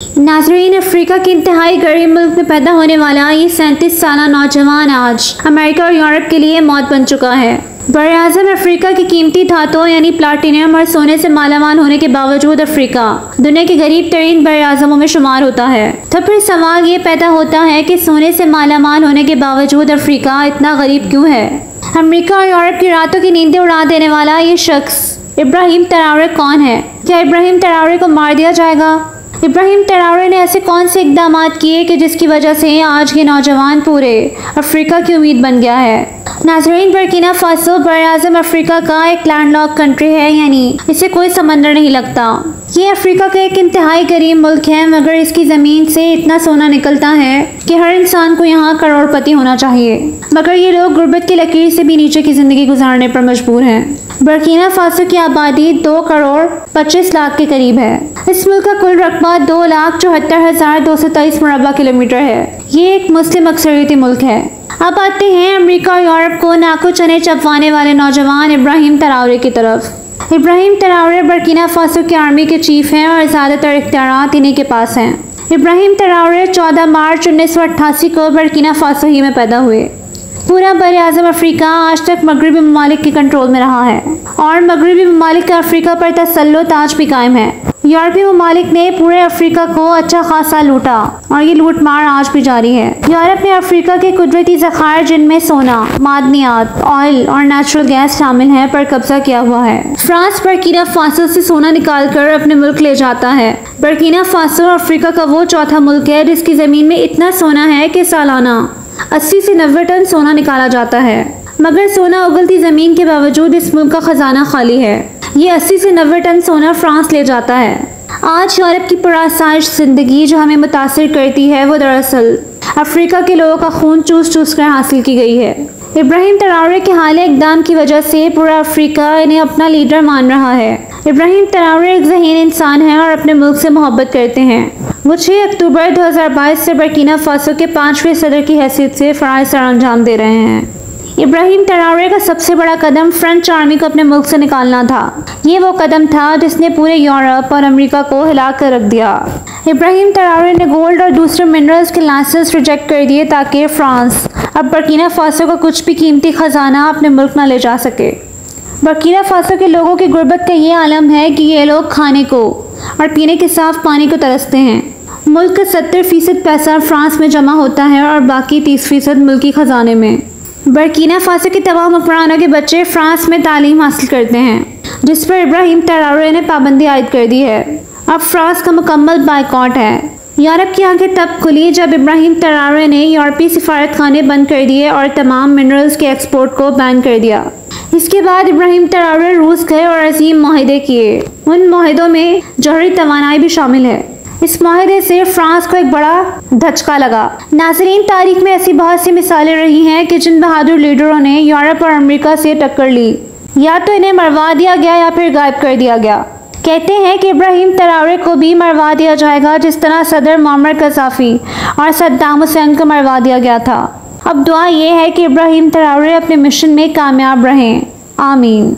नाज़रीन, अफ्रीका के इंतहाई गरीब मुल्क में पैदा होने वाला ये 37 साला नौजवान आज अमेरिका और यूरोप के लिए मौत बन चुका है। बरआज़म अफ्रीका की कीमती धातुओं यानी प्लाटिनम और सोने से मालामाल होने के बावजूद अफ्रीका दुनिया के गरीब तरीन बरआज़मों में शुमार होता है। तो फिर सवाल ये पैदा होता है कि सोने से मालामाल होने के बावजूद अफ्रीका इतना गरीब क्यों है। अमेरिका और यूरोप की रातों की नींदें उड़ा देने वाला ये शख्स इब्राहिम ट्राओरे कौन है? क्या इब्राहिम ट्राओरे को मार दिया जाएगा? इब्राहिम ट्राओरे ने ऐसे कौन से इक़दाम किए कि जिसकी वजह से आज ये नौजवान पूरे अफ्रीका की उम्मीद बन गया है। नाज़रीन, बुर्किना फासो बरआज़म अफ्रीका का एक लैंडलॉक कंट्री है, यानी इसे कोई समंदर नहीं लगता। ये अफ्रीका का एक इंतहाई गरीब मुल्क है, मगर इसकी ज़मीन से इतना सोना निकलता है कि हर इंसान को यहाँ करोड़पति होना चाहिए, मगर ये लोग गुर्बत की लकीर से भी नीचे की ज़िंदगी गुजारने पर मजबूर हैं। बुर्किना फासो की आबादी 2 करोड़ 25 लाख के करीब है। इस मुल्क का कुल रकबा 2,74,223 मुरबा किलोमीटर है। ये एक मुस्लिम अक्सरियती मुल्क है। अब आते हैं अमेरिका और यूरोप को नाको चने चबवाने वाले नौजवान इब्राहिम ट्राओरे की तरफ। इब्राहिम ट्राओरे बुर्किना फासो की आर्मी के चीफ हैं और ज़्यादातर इख्तियारात इन्हीं के पास हैं। इब्राहिम ट्राओरे 14 मार्च 1988 को बुर्किना फासो ही में पैदा हुए। पूरा बरआज़म अफ्रीका आज तक मगरबी ममालिक के कंट्रोल में रहा है और मगरबी ममालिक का अफ्रीका पर तसल्लुत आज भी कायम है। यूरोपीय ममालिक ने पूरे अफ्रीका को अच्छा खासा लूटा और ये लूट मार आज भी जारी है। यूरोप ने अफ्रीका के कुदरती ज़खायर जिनमें सोना, मादनियात, ऑयल और नेचुरल गैस शामिल हैं पर कब्जा किया हुआ है। फ्रांस बुर्किना फासो से सोना निकालकर अपने मुल्क ले जाता है। बुर्किना फासो अफ्रीका का वो चौथा मुल्क है जिसकी ज़मीन में इतना सोना है कि सालाना 80 से 90 टन सोना निकाला जाता है, मगर सोना उगलती ज़मीन के बावजूद इस मुल्क का ख़जाना खाली है। ये 80 से 90 टन सोना फ्रांस ले जाता है। आज यूरोप की पुरआसाइश ज़िंदगी जो हमें मुतासिर करती है वो दरअसल अफ्रीका के लोगों का खून चूस चूस कर हासिल की गई है। इब्राहिम ट्राओरे के हालिया इक़दाम की वजह से पूरा अफ्रीका इन्हें अपना लीडर मान रहा है। इब्राहिम ट्राओरे एक ज़हीन इंसान हैं और अपने मुल्क से मोहब्बत करते हैं। वो 6 अक्टूबर 2022 से बुर्किना फासो के 5वें सदर की हैसियत से फ़राइज़ सर अंजाम दे रहे हैं। इब्राहिम ट्राओरे का सबसे बड़ा कदम फ्रेंच आर्मी को अपने मुल्क से निकालना था। ये वो कदम था जिसने पूरे यूरोप और अमेरिका को हिला कर रख दिया। इब्राहिम ट्राओरे ने गोल्ड और दूसरे मिनरल्स के लाइसेंस रिजेक्ट कर दिए ताकि फ्रांस अब बुर्किना फासो का कुछ भी कीमती ख़जाना अपने मुल्क न ले जा सके। बुर्किना फासो के लोगों की गुर्बत का ये आलम है कि ये लोग खाने को और पीने के साफ पानी को तरसते हैं। मुल्क का 70% पैसा फ्रांस में जमा होता है और बाकी 30% मुल्की ख़जाने में। बुर्किना फासो के तमाम हुक्मरानों के बच्चे फ्रांस में तालीम हासिल करते हैं, जिस पर इब्राहिम ट्राओरे ने पाबंदी आयद कर दी है। अब फ्रांस का मुकम्मल बाइकॉट है। यूरोप की आंखें तब खुली जब इब्राहिम ट्राओरे ने यूरोपीय सिफारत खाने बंद कर दिए और तमाम मिनरल्स के एक्सपोर्ट को बैन कर दिया। इसके बाद इब्राहिम ट्राओरे रूस गए और अजीम माहिदे किए। उन माहिदों में जौहरी तवानाई भी शामिल है। इस माहिदे से फ्रांस को एक बड़ा धचका लगा। नाज़रीन, तारीख में ऐसी बहुत सी मिसालें रही हैं कि जिन बहादुर लीडरों ने यूरोप और अमेरिका से टक्कर ली, या तो इन्हें मरवा दिया गया या फिर गायब कर दिया गया। कहते हैं कि इब्राहिम ट्राओरे को भी मरवा दिया जाएगा जिस तरह सदर मुअम्मर कज़ाफ़ी और सद्दाम हुसैन को मरवा दिया गया था। अब दुआ ये है कि इब्राहिम ट्राओरे अपने मिशन में कामयाब रहें। आमीन।